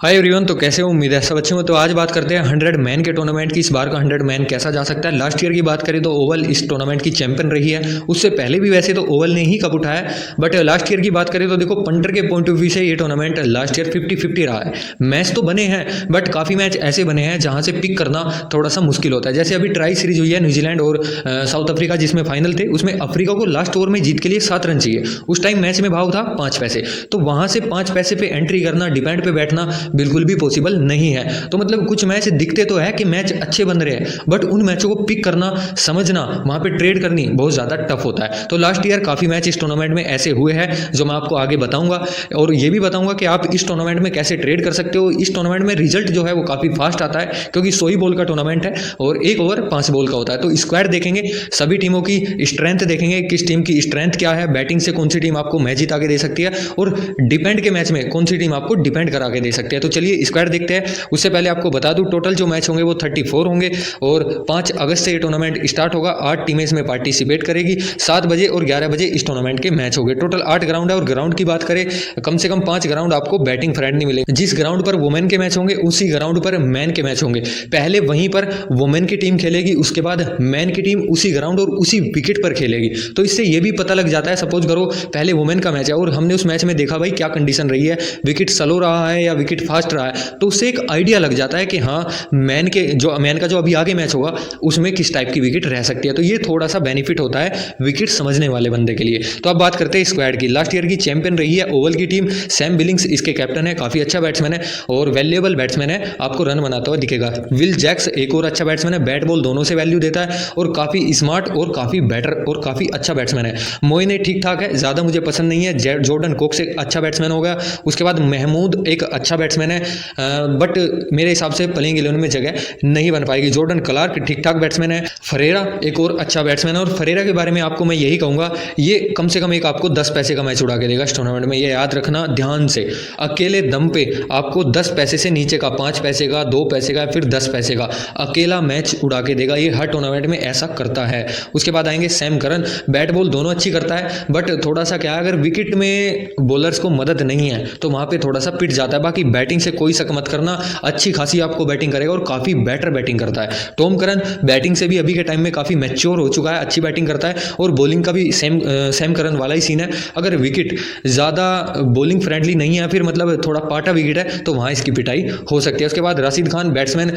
Hi everyone, तो कैसे हो? उम्मीद है सब अच्छे हो। तो आज बात करते हैं 100 मैन के टूर्नामेंट की। इस बार का 100 मैन कैसा जा सकता है। लास्ट ईयर की बात करें तो ओवल इस टूर्नामेंट की चैंपियन रही है। उससे पहले भी वैसे तो ओवल ने ही कप उठाया, बट लास्ट ईयर की बात करें तो देखो पंटर के पॉइंट ऑफ व्यू से ये टूर्नामेंट लास्ट ईयर 50-50 रहा है। मैच तो बने हैं बट काफ़ी मैच ऐसे बने हैं जहाँ से पिक करना थोड़ा सा मुश्किल होता है। जैसे अभी ट्राई सीरीज हुई है न्यूजीलैंड और साउथ अफ्रीका, जिसमें फाइनल थे, उसमें अफ्रीका को लास्ट ओवर में जीत के लिए 7 रन चाहिए। उस टाइम मैच में भाव था 5 पैसे, तो वहाँ से 5 पैसे पे एंट्री करना, डिपेंड पे बैठना बिल्कुल भी पॉसिबल नहीं है। तो मतलब कुछ मैच दिखते तो है कि मैच अच्छे बन रहे हैं, बट उन मैचों को पिक करना, समझना, वहां पे ट्रेड करनी बहुत ज्यादा टफ होता है। तो लास्ट ईयर काफी मैच इस टूर्नामेंट में ऐसे हुए हैं जो मैं आपको आगे बताऊंगा, और ये भी बताऊंगा कि आप इस टूर्नामेंट में कैसे ट्रेड कर सकते हो। इस टूर्नामेंट में रिजल्ट जो है वो काफी फास्ट आता है, क्योंकि 100 ही बॉल का टूर्नामेंट है और 1 ओवर 5 बॉल का होता है। तो स्क्वाड देखेंगे, सभी टीमों की स्ट्रेंथ देखेंगे, किस टीम की स्ट्रेंथ क्या है, बैटिंग से कौन सी टीम आपको मैच जिता के दे सकती है, और डिपेंड के मैच में कौन सी टीम आपको डिपेंड करा के दे सकती है। तो चलिए स्क्वाड देखते हैं। उससे पहले आपको बता दूं, टोटल जो मैच होंगे वो 34 होंगे और 5 अगस्त से ये टूर्नामेंट स्टार्ट होगा। 8 टीमें इसमें पार्टिसिपेट करेगी। 7 बजे और 11 बजे इस टूर्नामेंट के मैच होंगे। टोटल 8 ग्राउंड है, और ग्राउंड की बात करें कम से कम 5 ग्राउंड आपको बैटिंग फ्रेंडली मिलेंगे। जिस ग्राउंड पर वुमेन के मैच होंगे उसी ग्राउंड पर मैन के मैच होंगे। पहले वहीं पर वुमेन की टीम खेलेगी, उसके बाद मैन की टीम उसी ग्राउंड और उसी विकेट पर खेलेगी। तो इससे यह भी पता लग जाता है, सपोज करो पहले वुमेन का मैच है और हमने उस मैच में देखा भाई क्या कंडीशन रही है, विकेट स्लो रहा है या विकेट फास्ट रहा है, तो उससे एक आइडिया लग जाता है कि हाँ मैन का जो अभी आगे मैच होगा उसमें किस टाइप की विकेट रह सकती है। तो ये थोड़ा सा बेनिफिट होता है विकेट समझने वाले बंदे के लिए। तो अब बात करते हैं स्क्वाड की। लास्ट ईयर की चैंपियन रही है ओवल की टीम। सैम बिलिंग्स इसके कैप्टन है, काफी अच्छा बैट्समैन है और वैल्यूएबल बैट्समैन है, आपको रन बनाता हुआ दिखेगा। विल जैक्स एक और अच्छा बैट्समैन है, बैट बॉल दोनों से वैल्यू देता है और काफी स्मार्ट और काफी बेटर और काफी अच्छा बैट्समैन है। मोइन ठीक ठाक है, ज्यादा मुझे पसंद नहीं है। जॉर्डन कोक्स एक अच्छा बैट्समैन हो गया। उसके बाद महमूद एक अच्छा बैट्समैन है, बट मेरे हिसाब से प्लेइंग 11 में जगह नहीं बन पाएगी। जॉर्डन क्लार्क ठीक ठाक बैट्समैन है। फरेरा एक और अच्छा बैट्समैन है, और फरेरा के बारे में आपको मैं यही कहूंगा, ये कम से कम एक आपको 10 पैसे का मैच उड़ा के देगा इस टूर्नामेंट में। ये याद रखना ध्यान से, अकेले दम पे आपको 10 पैसे से नीचे का, 5 पैसे का, 2 पैसे का, फिर 10 पैसे का अकेला मैच उड़ा के देगा। ये हर टूर्नामेंट में ऐसा करता है। उसके बाद आएंगे सैम करन। बैट बॉल दोनों अच्छी करता है, बट थोड़ा सा क्या है, अगर विकेट में बॉलर्स को मदद नहीं है तो वहां पे थोड़ा सा पिट जाता है। बाकी बैटिंग से कोई शक मत करना, अच्छी खासी आपको बैटिंग करेगा और काफी बेटर बैटिंग करता है। टॉम करन बैटिंग से भी अभी के टाइम में काफी मैच्योर हो चुका है, अच्छी बैटिंग करता है, और बॉलिंग का भी सैम करन वाला ही सीन है। अगर विकेट ज्यादा बॉलिंग फ्रेंडली नहीं है, फिर मतलब थोड़ा पाटा विकेट है, तो वहां इसकी पिटाई हो सकती है। उसके बाद राशिद खान बैट्समैन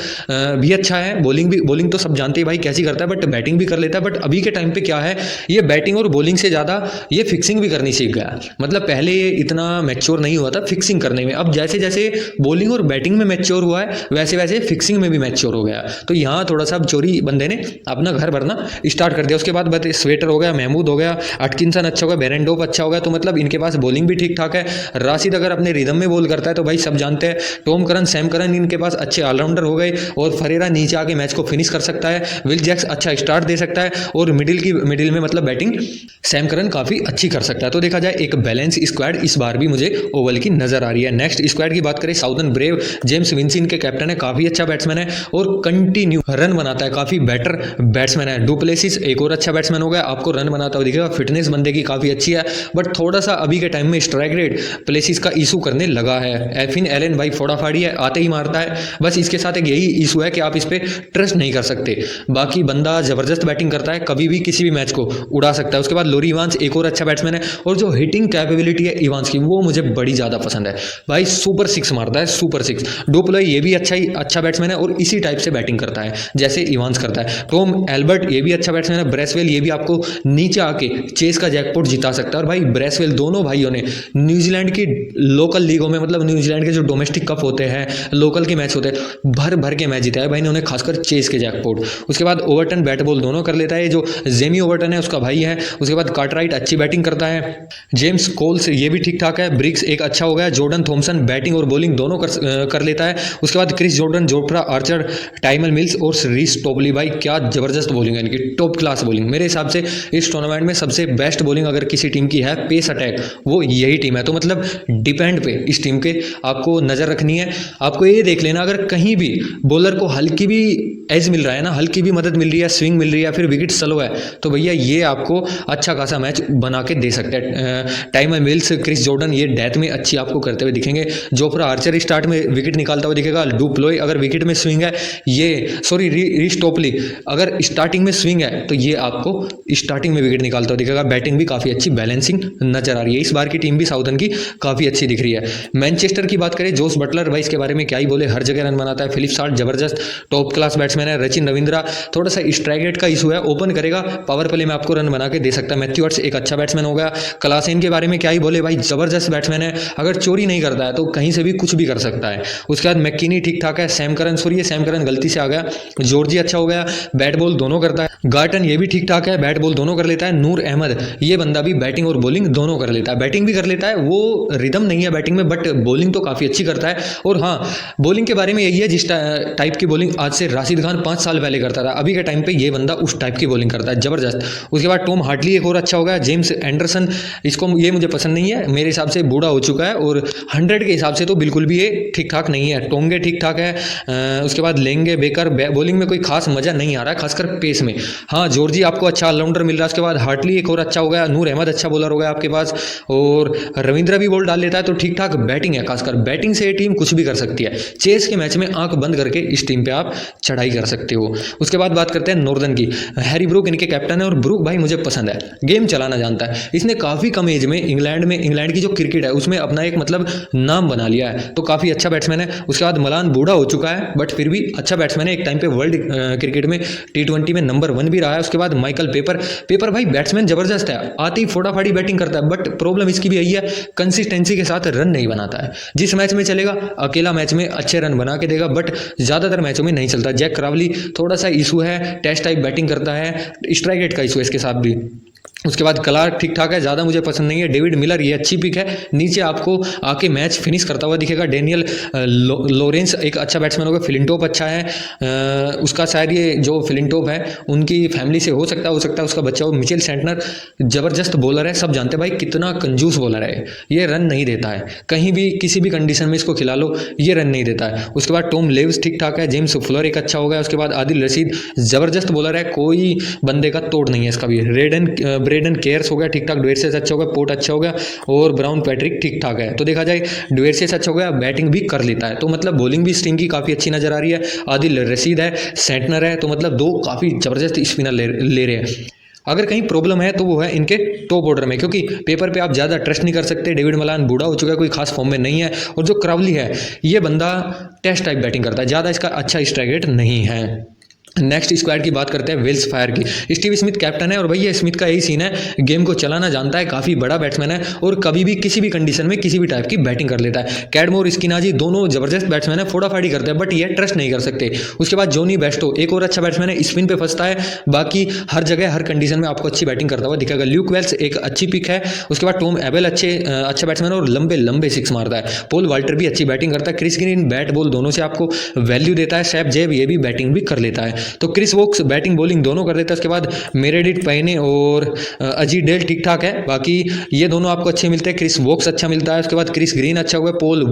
भी अच्छा है, बॉलिंग तो सब जानते हैं भाई कैसी करता है, बट बैटिंग भी कर लेता है। बट अभी के टाइम पे क्या है, ये बैटिंग और बॉलिंग से ज्यादा ये फिक्सिंग भी करनी सीख गया। मतलब पहले ये इतना मैच्योर नहीं हुआ था फिक्सिंग करने में, अब जैसे जैसे बॉलिंग और बैटिंग में मैच्योर हुआ है वैसे वैसे फिक्सिंग में भी मैच्योर हो गया। तो यहाँ थोड़ा सा चोरी बंदे ने अपना घर भरना स्टार्ट कर दिया। उसके बाद स्वेटर हो गया, महमूद हो गया, अटकिंसन अच्छा हो गया, बेरेंडोप अच्छा हो गया। तो मतलब इनके पास बॉलिंग भी ठीक ठाक है। राशिद अगर अपने रिदम में बॉल करता है तो भाई सब जानते हैं। टॉम करन, सैम करन इनके पास अच्छे ऑलराउंडर हो गए, और फरेरा नीचे आके मैच को फिनिश कर सकता है। विल जैक्स अच्छा स्टार्ट दे सकता है, और मिडिल में मतलब बैटिंग सैम करन काफी अच्छी कर सकता है। तो देखा जाए एक बैलेंस स्क्वाड इस बार भी मुझे ओवल की नजर आ रही है। नेक्स्ट स्क्वाड की बात करें, साउदर्न ब्रेव। जेम्स विंसी इनके कैप्टन है, काफी अच्छा बैट्समैन है और कंटिन्यू रन बनाता है, काफी बेटर बैट्समैन है। डुप्लेसिस एक और अच्छा बैट्समैन हो गया, आपको रन बनाता हुआ दिखेगा। फिटनेस बंदे की काफी अच्छी है, बट थोड़ा सा अभी के टाइम में स्ट्राइक रेट प्लेसिस का इशू करने लगा है। एफिन एलन भाई फोड़ाफाड़ी है, आते ही मारता है, बस इसके साथ एक यही इशू है कि आप इस पे ट्रस्ट नहीं कर सकते। बाकी बंदा जबरदस्त बैटिंग करता है, कभी भी किसी भी मैच को उड़ा सकता है। उसके बाद लोरी इवांस एक और अच्छा बैट्समैन है, और जो हिटिंग कैपेबिलिटी है इवांस की वो मुझे बड़ी ज्यादा पसंद है भाई। सुपर 6 मारता है, सुपर 6। डुप्ले ये भी अच्छा बैट्समैन है और इसी टाइप से बैटिंग करता है जैसे इवांस करता है। टॉम एल्बर्ट ये भी अच्छा बैट्समैन है। ब्रेसवेल ये भी आपको नीचे आके चेस का जैकपॉट जिता सकता है। और भाई ब्रेसवेल दोनों भाइयों ने न्यूजीलैंड की लोकल लीगों में, मतलब न्यूजीलैंड के जो डोमेस्टिक कप होते हैं, लोकल के मैच होते हैं, भर भर के मैच जीता है भाई ने, उन्हें खासकर चेस के जैकपॉट। उसके बाद ओवरटन बैट बॉल दोनों कर लेता है, जो जेमी ओवरटन है उसका भाई है। उसके बाद कार्टराइट अच्छी बैटिंग करता है। जेम्स कोल्स ये भी ठीक ठाक है। ब्रिक्स एक अच्छा हो गया। जॉर्डन थॉमसन बैटिंग और बॉलिंग दोनों कर लेता है। उसके बाद Chris Jordan, Jofra Archer, Tymal Mills और रीस टोपली, भाई क्या जबरदस्त बॉलिंग है इनकी, टॉप क्लास बॉलिंग। मेरे हिसाब से इस टूर्नामेंट में सबसे बेस्ट बॉलिंग अगर किसी टीम की है पेस अटैक, वो यही टीम है। तो मतलब डिपेंड पे इस टीम के आपको नजर रखनी है। आपको ये देख लेना, अगर कहीं भी बॉलर को हल्की भी एज मिल रहा है ना, हल्की भी मदद मिल रही है, स्विंग मिल रही है, फिर विकेट स्लो है, तो भैया ये आपको अच्छा खासा मैच बना के दे सकते हैं। टाइमर मिल्स, क्रिस जॉर्डन ये डेथ में अच्छी आपको करते हुए दिखेंगे। जोफ्रा आर्चर स्टार्ट में विकेट निकालता हुआ दिखेगा, डुप्लोय अगर विकेट में स्विंग है, ये सॉरी रिस्टोपली अगर स्टार्टिंग में स्विंग है तो ये आपको स्टार्टिंग में विकेट निकालता हुआ दिखेगा। बैटिंग भी काफ़ी अच्छी बैलेंसिंग नजर आ रही है। इस बार की टीम भी साउथर्न की काफ़ी अच्छी दिख रही है। मैनचेस्टर की बात करें, जोस बटलर भाई इसके बारे में क्या ही बोले, हर जगह रन बनाता है। फिलिप साल्ट जबरदस्त टॉप क्लास बैट्समैन है। सचिन रविंद्रा थोड़ा सा स्ट्राइक रेट का इशू है, ओपन करेगा पावर प्ले में आपको रन बना के दे सकता है। मैथ्यू हर्ट्स एक अच्छा बैट्समैन हो गया। क्लासेन के बारे में क्या ही बोले भाई, जबरदस्त बैट्समैन है, अगर चोरी नहीं करता है तो कहीं से भी कुछ भी कर सकता है। उसके बाद मैकिनी ठीक ठाक है। सैम करन गलती से आ गया। जॉर्जी अच्छा हो गया, बैट बॉल दोनों करता है। गार्टन ये भी ठीक ठाक है, बैट बॉल दोनों कर लेता है। नूर अहमद ये बंदा भी बैटिंग और बॉलिंग दोनों कर लेता है। बैटिंग भी कर लेता है, वो रिदम नहीं है बैटिंग में, बट बॉलिंग तो काफ़ी अच्छी करता है। और हाँ, बॉलिंग के बारे में यही है जिस टाइप की बॉलिंग आज से राशिद खान 5 साल पहले करता था, अभी के टाइम पे ये बंदा उस टाइप की बॉलिंग करता है, जबरदस्त। उसके बाद टॉम हार्टली एक और अच्छा हो गया। जेम्स एंडरसन, इसको ये मुझे पसंद नहीं है, मेरे हिसाब से बूढ़ा हो चुका है और 100 के हिसाब से तो बिल्कुल भी ये ठीक ठाक नहीं है। टोंगे ठीक ठाक है। उसके बाद लेंगे बेकर, बॉलिंग में कोई खास मजा नहीं आ रहा है, खासकर पेस में। हाँ, जॉर्जी आपको अच्छा ऑलराउंडर मिल रहा है। उसके बाद हार्टली एक और अच्छा हो गया। नूर अहमद अच्छा बॉलर हो गया आपके पास, और रविंद्रा भी बॉल डाल लेता है, तो ठीक ठाक बैटिंग है। खासकर बैटिंग से ये टीम कुछ भी कर सकती है। चेस के मैच में आंख बंद करके इस टीम पे आप चढ़ाई कर सकते हो। उसके बाद बात करते हैं नॉर्दर्न की। हैरी ब्रूक इनके कैप्टन है, और ब्रूक भाई मुझे पसंद है, गेम चलाना जानता है। इसने काफ़ी कम एज में इंग्लैंड की जो क्रिकेट है उसमें अपना एक मतलब नाम बना लिया है, तो काफ़ी अच्छा बैट्समैन है। उसके बाद मलान बूढ़ा हो चुका है, बट फिर भी अच्छा बैट्समैन है। एक टाइम पे वर्ल्ड क्रिकेट में T20 में नंबर 1 भी रहा है। उसके बाद माइकल पेपर भाई बैट्समैन जबरदस्त है, आती फोटाफाड़ी बैटिंग करता है, बट प्रॉब्लम इसकी भी यही है, कंसिस्टेंसी के साथ रन नहीं बनाता है। जिस मैच में चलेगा अकेला मैच में अच्छे रन बना के देगा, बट ज़्यादातर मैचों में नहीं चलता। जैक क्रावली थोड़ा सा इशू है, टेस्ट टाइप बैटिंग करता है, स्ट्राइक रेट का इशू है इसके साथ भी। उसके बाद क्लार्क ठीक ठाक है, ज़्यादा मुझे पसंद नहीं है। डेविड मिलर ये अच्छी पिक है, नीचे आपको आके मैच फिनिश करता हुआ दिखेगा। डेनियल लॉरेंस एक अच्छा बैट्समैन होगा। फिलिंटोप अच्छा है, उसका शायद ये जो फिलिंटोप है उनकी फैमिली से हो सकता है उसका बच्चा हो। मिचेल सेंटनर जबरदस्त बॉलर है, सब जानते हैं भाई कितना कंजूस बॉलर है, ये रन नहीं देता है, कहीं भी किसी भी कंडीशन में इसको खिला लो ये रन नहीं देता है। उसके बाद टॉम लेव्स ठीक ठाक है। जेम्स फुलर एक अच्छा हो गया। उसके बाद आदिल रशीद जबरदस्त बॉलर है, कोई बंदे का तोड़ नहीं है इसका भी। ब्रेडन केयर्स हो गया ठीक ठाक। डुएर्सेस अच्छा हो गया। पोर्ट अच्छा हो गया, और ब्राउन पैट्रिक ठीक ठाक है। तो देखा जाए डुएर्सेस अच्छा हो गया, बैटिंग भी कर लेता है, तो मतलब बॉलिंग भी इस टीम की काफ़ी अच्छी नजर आ रही है। आदिल रशीद है, सेंटनर है, तो मतलब दो काफ़ी जबरदस्त स्पिनर ले रहे हैं। अगर कहीं प्रॉब्लम है तो वो है इनके टॉप ऑर्डर में, क्योंकि पेपर पे आप ज़्यादा ट्रस्ट नहीं कर सकते। डेविड मलान बूढ़ा हो चुका है, कोई खास फॉर्म में नहीं है, और जो क्रावली है ये बंदा टेस्ट टाइप बैटिंग करता है, ज़्यादा इसका अच्छा स्ट्राइक रेट नहीं है। नेक्स्ट स्क्वाड की बात करते हैं वेल्स फायर की। स्टीव स्मिथ कैप्टन है, और भैया स्मिथ का यही सीन है, गेम को चलाना जानता है, काफ़ी बड़ा बैट्समैन है, और कभी भी किसी भी कंडीशन में किसी भी टाइप की बैटिंग कर लेता है। कैडमोर स्किनाजी दोनों जबरदस्त बैट्समैन है, फोड़ाफाड़ी करते हैं, बट ये ट्रस्ट नहीं कर सकते। उसके बाद जोनी बेस्टो एक और अच्छा बैट्समैन है, स्पिन पे फंसता है, बाकी हर जगह हर कंडीशन में आपको अच्छी बैटिंग करता हुआ दिखेगा। ल्यूक वेल्स एक अच्छी पिक है। उसके बाद टॉम एबेल अच्छा बैट्समैन है, और लंबे लंबे सिक्स मारता है। पॉल वाल्टर भी अच्छी बैटिंग करता है। क्रिस ग्रीन बैट बॉल दोनों से आपको वैल्यू देता है। सैप जेब ये भी बैटिंग भी कर लेता है। तो क्रिस वोक्स बैटिंग बॉलिंग दोनों कर देता है। उसके बाद मेरेडिथ पैने और अजी डेल ठीक ठाक है, बाकी ये दोनों आपको अच्छे मिलते हैं। क्रिस वोक्स अच्छा मिलता है। उसके बाद क्रिस ग्रीन अच्छा हुआ है, पॉल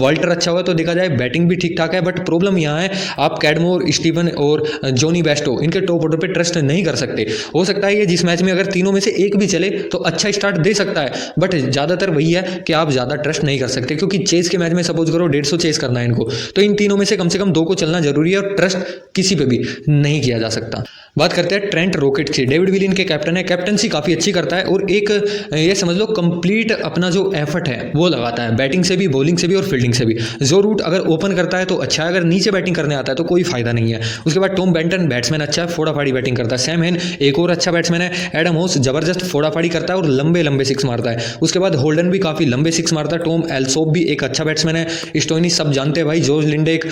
वाल्टर अच्छा हुआ है। तो देखा जाए बैटिंग भी ठीक ठाक है, बट प्रॉब्लम यहाँ है आप कैडमोर, स्टीवन और जोनी बेस्टो इनके टॉप ऑर्डर पे ट्रस्ट नहीं कर सकते। हो सकता है ये जिस मैच में अगर तीनों में से एक भी चले तो अच्छा स्टार्ट दे सकता है, बट ज़्यादातर वही है कि आप ज़्यादा ट्रस्ट नहीं कर सकते, क्योंकि चेस के मैच में सपोज करो 150 चेस करना है इनको, तो इन तीनों में से कम 2 को चलना जरूरी है, और ट्रस्ट किसी पे भी नहीं किया जा सकता। बात करते हैं ट्रेंट रॉकेट की। डेविड विलियन के कैप्टन है, कैप्टनसी काफ़ी अच्छी करता है, और एक ये समझ लो कंप्लीट अपना जो एफर्ट है वो लगाता है, बैटिंग से भी, बॉलिंग से भी और फील्डिंग से भी। जो रूट अगर ओपन करता है तो अच्छा है, अगर नीचे बैटिंग करने आता है तो कोई फायदा नहीं है। उसके बाद टॉम बेंटन बैट्समैन अच्छा है, फोड़ाफाड़ी बैटिंग करता है। सैम हेन एक और अच्छा बैट्समैन है। एडम होस जबरदस्त फोड़ाफाड़ी करता है और लंबे लंबे सिक्स मारता है। उसके बाद होल्डन भी काफ़ी लंबे सिक्स मारता है। टॉम एल्सोप भी एक अच्छा बैट्समैन है। स्टोइनिस सब जानते हैं भाई, जॉर्ज लिंडे एक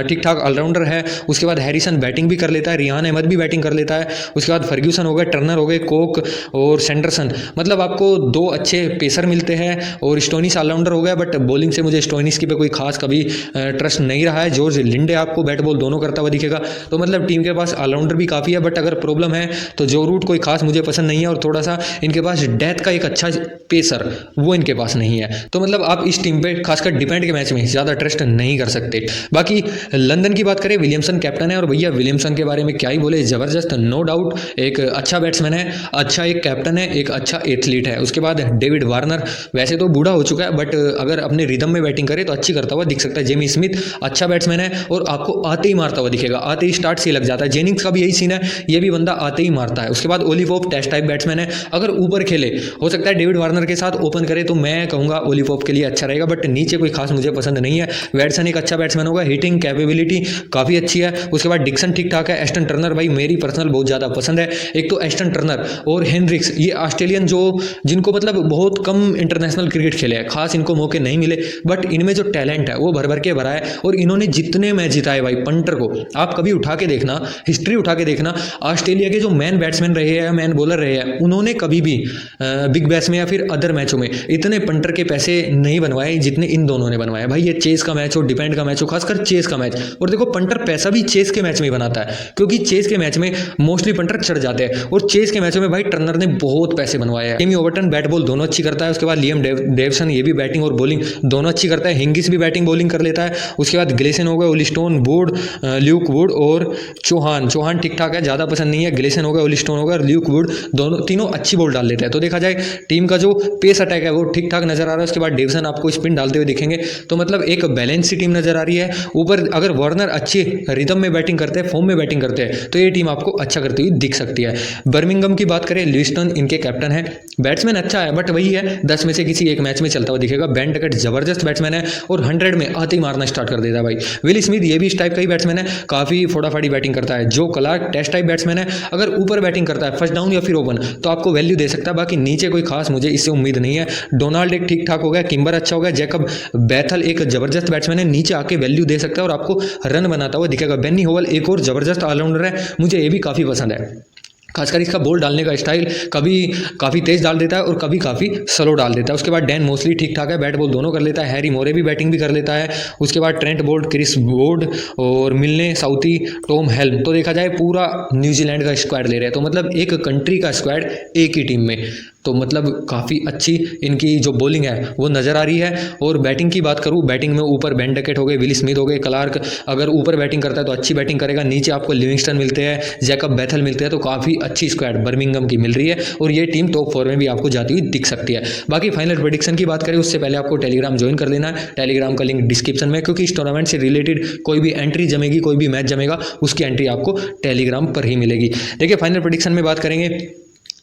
ठीक ठाक ऑलराउंडर है। उसके बाद हैरिसन बैटिंग भी कर लेता है, रियान अहमद भी बैटिंग कर लेता है। उसके बाद फर्ग्यूसन हो गए, टर्नर हो गए, कोक और सैंडरसन, मतलब आपको 2 अच्छे पेसर मिलते हैं, और स्टोइनिस ऑलराउंडर हो गया, बट बॉलिंग से मुझे स्टोइनिस की पे कोई खास कभी ट्रस्ट नहीं रहा है। जॉर्ज लिंडे आपको बैट बॉल दोनों करता हुआ दिखेगा, तो मतलब टीम के पास ऑलराउंडर भी काफ़ी है, बट अगर प्रॉब्लम है तो जो रूट कोई खास मुझे पसंद नहीं है, और थोड़ा सा इनके पास डेथ का एक अच्छा पेसर वो इनके पास नहीं है। तो मतलब आप इस टीम पे खासकर डिपेंड के मैच में ज़्यादा ट्रस्ट नहीं कर सकते। बाकी लंदन की बात करें, विलियमसन कैप्टन है, और भैया विलियमसन के बारे में क्या ही बोले, जबरदस्त ज़बरदस्त, नो डाउट एक अच्छा बैट्समैन है, अच्छा एक कैप्टन है, एक अच्छा एथलीट है। उसके बाद डेविड वार्नर, वैसे तो बूढ़ा हो चुका है बट अगर अपने रिदम में बैटिंग करे तो अच्छी करता हुआ दिख सकता है। जेमी स्मिथ अच्छा बैट्समैन है और आपको आते ही मारता हुआ दिखेगा, आते ही स्टार्ट से ही लग जाता है। जेनिंग्स का भी यही सीन है, ये भी बंदा आते ही मारता है। उसके बाद Ollie Pope test type batsman है, अगर ऊपर खेले हो सकता है डेविड वार्नर के साथ ओपन करे तो मैं कहूँगा ओली पोप के लिए अच्छा रहेगा, बट नीचे कोई खास मुझे पसंद नहीं है। वैटसन एक अच्छा बैट्समैन होगा, हिटिंग कैपेबिलिटी काफ़ी अच्छी है। उसके बाद डिक्सन ठीक ठाक है। एस्टन टर्नर भाई मेरी पर्सनल बहुत ज़्यादा पसंद है। एक तो एस्टन टर्नर और हेनरिक्स, ये ऑस्ट्रेलियन जो जिनको मतलब बहुत कम इंटरनेशनल क्रिकेट खेले हैं, खास इनको मौके नहीं मिले, बट इनमें जो टैलेंट है वो भर भर के भरा है। और इन्होंने जितने मैच जिताए भाई पंटर को, आप कभी उठा के देखना, हिस्ट्री उठा के देखना, ऑस्ट्रेलिया के जो मैन बैट्समैन रहे हैं, मैन बॉलर रहे हैं, उन्होंने कभी भी बिग बैश में या फिर अदर मैचों में इतने पंटर के पैसे नहीं बनवाए जितने इन दोनों ने बनवाए। भाई ये चेस का मैच हो, डिपेंड का मैच हो, खासकर चेस का मैच। और देखो पंटर पैसा भी चेस के मैच में ही बनाता है, क्योंकि चेस के मैच में मोस्टली पंटर चढ़ जाते हैं, और चेस के मैचों में भाई टर्नर ने बहुत पैसे बनवाए हैं। टिमी ओवर्टन बैट बॉल दोनों अच्छी करता है। उसके बाद लियम डेवसन, ये भी बैटिंग और बॉलिंग दोनों अच्छी करता है। हिंगिस भी बैटिंग बॉलिंग कर लेता है। उसके बाद ग्लेसन हो गए, ओलिस्टोन, वुड, ल्यूक वुड और चौहान ठीक ठाक है, ज़्यादा पसंद नहीं है। ग्लेसन हो गया, ओलिस्टोन हो गया और ल्यूक वुड, दोनों तीनों अच्छी बॉल डाल लेते हैं। तो देखा जाए टीम का जो पेस अटैक है वो ठीक ठाक नजर आ रहा है। उसके बाद डेवसन आपको स्पिन डालते हुए दिखेंगे, तो मतलब एक बैलेंस सी टीम नजर आ रही है। ऊपर अगर वार्नर अच्छे रिदम में बैटिंग करते हैं, फॉर्म में बैटिंग करते हैं, तो ये टीम आपको अच्छा करती हुई दिख सकती है। बर्मिंघम की बात करें, लिविंगस्टन इनके कैप्टन है, बैट्समैन अच्छा है बट वही है 10 में से किसी एक मैच में चलता हुआ दिखेगा। बेन डकट जबरदस्त बैट्समैन है और 100 में आते ही मारना स्टार्ट कर देता है भाई। विल स्मिथ ये भी इस टाइप का ही बैट्समैन है, काफी फोड़ाफाड़ी बैटिंग करता है। जो क्लार्क टेस्ट टाइप बैट्समैन है, अगर ऊपर बैटिंग करता है फर्स्ट डाउन या फिर ओपन तो आपको वैल्यू दे सकता है, बाकी नीचे कोई खास मुझे इससे उम्मीद नहीं है। डोनाल्ड एक ठीक ठाक हो गया, किम्बर अच्छा हो गया, जैकब बैथल एक जबरदस्त बैट्समैन है, नीचे आके वैल्यू दे सकता है और आपको रन बनाता हुआ दिखेगा। बेनी होवल एक और जबरदस्त ऑलराउंडर है, मुझे ये भी काफ़ी पसंद है। खासकर इसका बॉल डालने का स्टाइल, कभी काफ़ी तेज़ डाल देता है और कभी काफ़ी स्लो डाल देता है। उसके बाद डैन मोस्टली ठीक ठाक है, बैट बॉल दोनों कर लेता है। हैरी मोरे भी बैटिंग भी कर लेता है। उसके बाद ट्रेंट बोल्ट, क्रिस वुड और मिलने, साउथी, टॉम हेल्म, तो देखा जाए पूरा न्यूजीलैंड का स्क्वाड ले रहे हैं, तो मतलब एक कंट्री का स्क्वाड एक ही टीम में, तो मतलब काफ़ी अच्छी इनकी जो बॉलिंग है वो नज़र आ रही है। और बैटिंग की बात करूँ, बैटिंग में ऊपर बेन डकेट हो गए, विल स्मिथ हो गए, क्लार्क अगर ऊपर बैटिंग करता है तो अच्छी बैटिंग करेगा। नीचे आपको लिविंगस्टन मिलते हैं, जैकब बैथल मिलते हैं, तो काफ़ी अच्छी स्क्वाड बर्मिंघम की मिल रही है और ये टीम टॉप 4 में भी आपको जाती हुई दिख सकती है। बाकी फाइनल प्रेडिक्शन की बात करें उससे पहले आपको टेलीग्राम ज्वाइन कर लेना है। टेलीग्राम का लिंक डिस्क्रिप्शन में, क्योंकि इस टूर्नामेंट से रिलेटेड कोई भी एंट्री जमेगी, कोई भी मैच जमेगा, उसकी एंट्री आपको टेलीग्राम पर ही मिलेगी। देखिए फाइनल प्रेडिक्शन में बात करेंगे,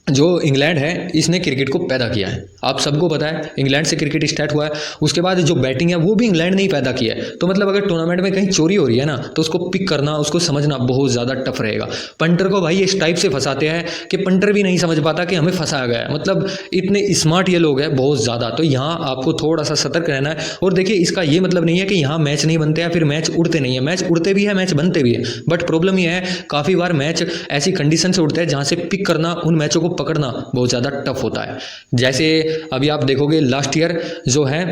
जो इंग्लैंड है इसने क्रिकेट को पैदा किया है, आप सबको पता है इंग्लैंड से क्रिकेट स्टार्ट हुआ है। उसके बाद जो बैटिंग है वो भी इंग्लैंड ने ही पैदा किया है, तो मतलब अगर टूर्नामेंट में कहीं चोरी हो रही है ना तो उसको पिक करना, उसको समझना बहुत ज़्यादा टफ रहेगा। पंटर को भाई इस टाइप से फंसाते हैं कि पंटर भी नहीं समझ पाता कि हमें फंसाया गया है, मतलब इतने स्मार्ट ये लोग हैं बहुत ज़्यादा। तो यहाँ आपको थोड़ा सा सतर्क रहना है। और देखिए इसका ये मतलब नहीं है कि यहाँ मैच नहीं बनते या फिर मैच उड़ते नहीं है, मैच उड़ते भी है, मैच बनते भी है, बट प्रॉब्लम ये है काफ़ी बार मैच ऐसी कंडीशन से उड़ते हैं जहाँ से पिक करना, उन मैचों को पकड़ना बहुत ज़्यादा टफ होता है। जैसे अभी आप देखोगे लास्ट ईयर जो है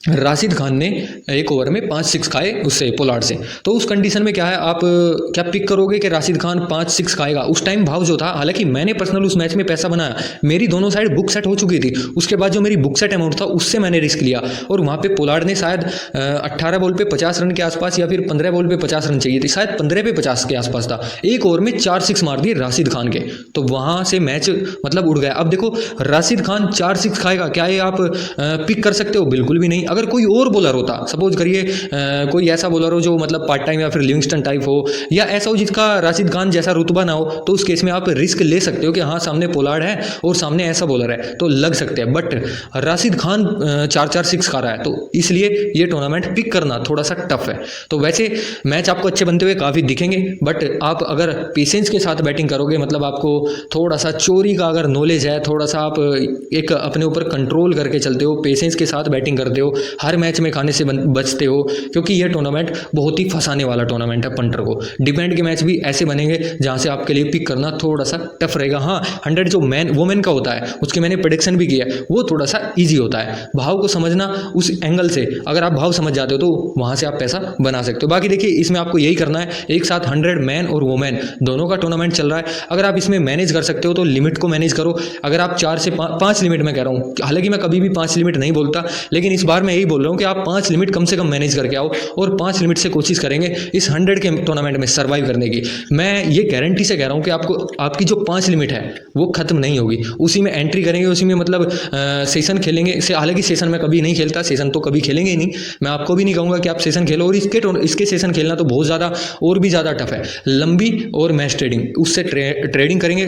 राशिद खान ने एक ओवर में 5 6 खाए उससे पोलार्ड से, तो उस कंडीशन में क्या है, आप क्या पिक करोगे कि राशिद खान 5 6 खाएगा? उस टाइम भाव जो था, हालांकि मैंने पर्सनल उस मैच में पैसा बनाया, मेरी दोनों साइड बुक सेट हो चुकी थी, उसके बाद जो मेरी बुक सेट अमाउंट था उससे मैंने रिस्क लिया और वहाँ पे पोलार्ड ने शायद 18 बॉल पे 50 रन के आसपास या फिर 15 बॉल पे 50 रन चाहिए थे, शायद 15 पे 50 के आसपास था, एक ओवर में 4 6 मार दिए राशिद खान के, तो वहाँ से मैच मतलब उड़ गया। अब देखो राशिद खान 4 6 खाएगा, क्या ये आप पिक कर सकते हो? बिल्कुल भी नहीं। अगर कोई और बॉलर होता, सपोज करिए कोई ऐसा बॉलर हो जो मतलब पार्ट टाइम या फिर लिविंगस्टन टाइप हो, या ऐसा हो जिसका राशिद खान जैसा रुतबा ना हो, तो उस केस में आप रिस्क ले सकते हो कि हाँ सामने पोलार्ड है और सामने ऐसा बॉलर है तो लग सकते हैं। बट राशिद खान 4 6 खा रहा है, तो इसलिए ये टूर्नामेंट पिक करना थोड़ा सा टफ है। तो वैसे मैच आपको अच्छे बनते हुए काफ़ी दिखेंगे, बट आप अगर पेशेंस के साथ बैटिंग करोगे, मतलब आपको थोड़ा सा चोरी का अगर नॉलेज है, थोड़ा सा आप एक अपने ऊपर कंट्रोल करके चलते हो, पेशेंस के साथ बैटिंग करते हो, हर मैच में खाने से बचते हो, क्योंकि यह टूर्नामेंट बहुत ही फंसाने वाला टूर्नामेंट है पंटर को। डिपेंड के मैच भी ऐसे बनेंगे जहां से आपके लिए पिक करना थोड़ा सा टफ रहेगा। हाँ 100 जो मैन वुमेन का होता है उसके मैंने प्रेडिक्शन भी किया है, वो थोड़ा सा ईजी होता है। भाव को समझना उस एंगल से, अगर आप भाव समझ जाते हो तो वहां से आप पैसा बना सकते हो। बाकी देखिए इसमें आपको यही करना है, एक साथ 100 मैन और वुमेन दोनों का टूर्नामेंट चल रहा है, अगर आप इसमें मैनेज कर सकते हो तो लिमिट को मैनेज करो। अगर आप 4 से 5 लिमिट में कह रहा हूँ, हालांकि मैं कभी भी 5 लिमिट नहीं बोलता, लेकिन इस बार मैं यही बोल रहा हूँ कि आप 5 लिमिट कम से कम मैनेज करके आओ और 5 लिमिट से कोशिश करेंगे इस 100 के टूर्नामेंट में सर्वाइव करने की। मैं ये गारंटी से कह रहा हूँ कि आपको आपकी जो 5 लिमिट है वो खत्म नहीं होगी, उसी में एंट्री करेंगे, उसी में मतलब सेशन खेलेंगे। हालांकि सेशन में कभी नहीं खेलता, सेशन तो कभी खेलेंगे ही नहीं, मैं आपको भी नहीं कहूँगा कि आप सेशन खेलो। और इसके सेशन खेलना तो बहुत ज़्यादा और भी ज़्यादा टफ है, लंबी और मैच ट्रेडिंग, उससे ट्रेडिंग करेंगे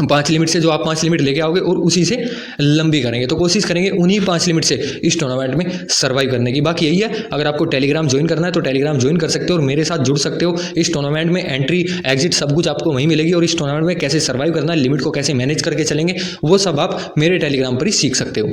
5 लिमिट से, जो आप 5 लिमिट लेके आओगे और उसी से लंबी करेंगे। तो कोशिश करेंगे उन्हीं 5 लिमिट से इस टूर्नामेंट में सर्वाइव करने की। बाकी यही है, अगर आपको टेलीग्राम ज्वाइन करना है तो टेलीग्राम ज्वाइन कर सकते हो और मेरे साथ जुड़ सकते हो। इस टूर्नामेंट में एंट्री एग्जिट सब कुछ आपको वहीं मिलेगी और इस टूर्नामेंट में कैसे सर्वाइव करना है, लिमिट को कैसे मैनेज करके चलेंगे, वो सब आप मेरे टेलीग्राम पर ही सीख सकते हो।